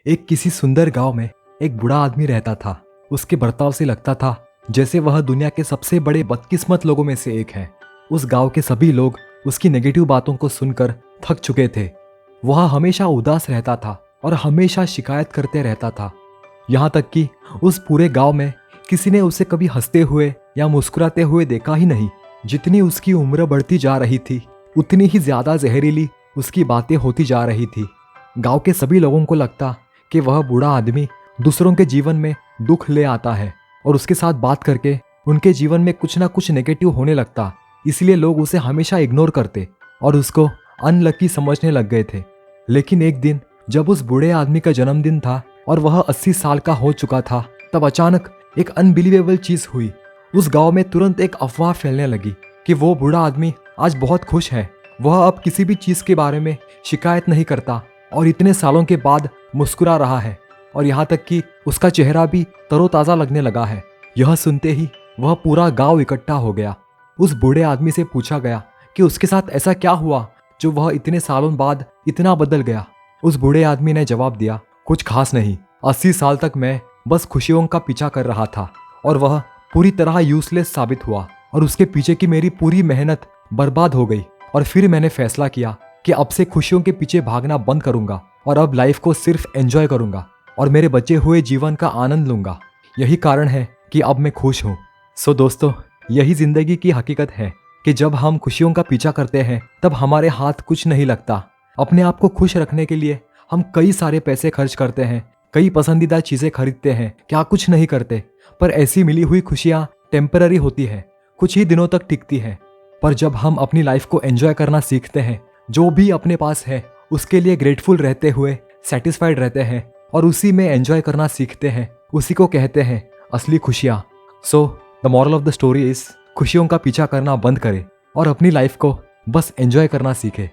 एक किसी सुंदर गांव में एक बूढ़ा आदमी रहता था। उसके बर्ताव से लगता था जैसे वह दुनिया के सबसे बड़े बदकिस्मत लोगों में से एक है। उस गांव के सभी लोग उसकी नेगेटिव बातों को सुनकर थक चुके थे। वह हमेशा उदास रहता था और हमेशा शिकायत करते रहता था। यहाँ तक कि उस पूरे गांव में किसी ने उसे कभी हंसते हुए या मुस्कुराते हुए देखा ही नहीं। जितनी उसकी उम्र बढ़ती जा रही थी उतनी ही ज्यादा जहरीली उसकी बातें होती जा रही थी। गांव के सभी लोगों को लगता कि वह बूढ़ा आदमी दूसरों के जीवन में दुख ले आता है और उसके साथ बात करके उनके जीवन में कुछ ना कुछ नेगेटिव होने लगता। इसलिए लोग उसे हमेशा इग्नोर करते और उसको अनलकी समझने लग गए थे। लेकिन एक दिन जब उस बूढ़े आदमी का जन्मदिन था और वह 80 साल का हो चुका था, तब अचानक एक अनबिलीवेबल चीज हुई। उस गांव में तुरंत एक अफवाह फैलने लगी कि वो बूढ़ा आदमी आज बहुत खुश है। वह अब किसी भी चीज के बारे में शिकायत नहीं करता और इतने सालों के बाद मुस्कुरा रहा है और यहाँ तक कि उसका चेहरा भी तरोताजा लगने लगा है। यह सुनते ही वह पूरा गांव इकट्ठा हो गया। उस बूढ़े आदमी से पूछा गया कि उसके साथ ऐसा क्या हुआ जो वह इतने सालों बाद इतना बदल गया। उस बूढ़े आदमी ने जवाब दिया, कुछ खास नहीं। 80 साल तक मैं बस खुशियों का पीछा कर रहा था और वह पूरी तरह यूजलेस साबित हुआ और उसके पीछे की मेरी पूरी मेहनत बर्बाद हो गई। और फिर मैंने फैसला किया कि अब से खुशियों के पीछे भागना बंद करूंगा और अब लाइफ को सिर्फ एंजॉय करूंगा और मेरे बचे हुए जीवन का आनंद लूंगा। यही कारण है कि अब मैं खुश हूँ। सो दोस्तों, यही जिंदगी की हकीकत है कि जब हम खुशियों का पीछा करते हैं तब हमारे हाथ कुछ नहीं लगता। अपने आप को खुश रखने के लिए हम कई सारे पैसे खर्च करते हैं, कई पसंदीदा चीजें खरीदते हैं, क्या कुछ नहीं करते। पर ऐसी मिली हुई खुशियां टेम्पररी होती है, कुछ ही दिनों तक टिकती है। पर जब हम अपनी लाइफ को एंजॉय करना सीखते हैं, जो भी अपने पास है उसके लिए ग्रेटफुल रहते हुए सेटिस्फाइड रहते हैं और उसी में एंजॉय करना सीखते हैं, उसी को कहते हैं असली खुशियाँ। So the moral of the story is, खुशियों का पीछा करना बंद करें और अपनी लाइफ को बस एंजॉय करना सीखें।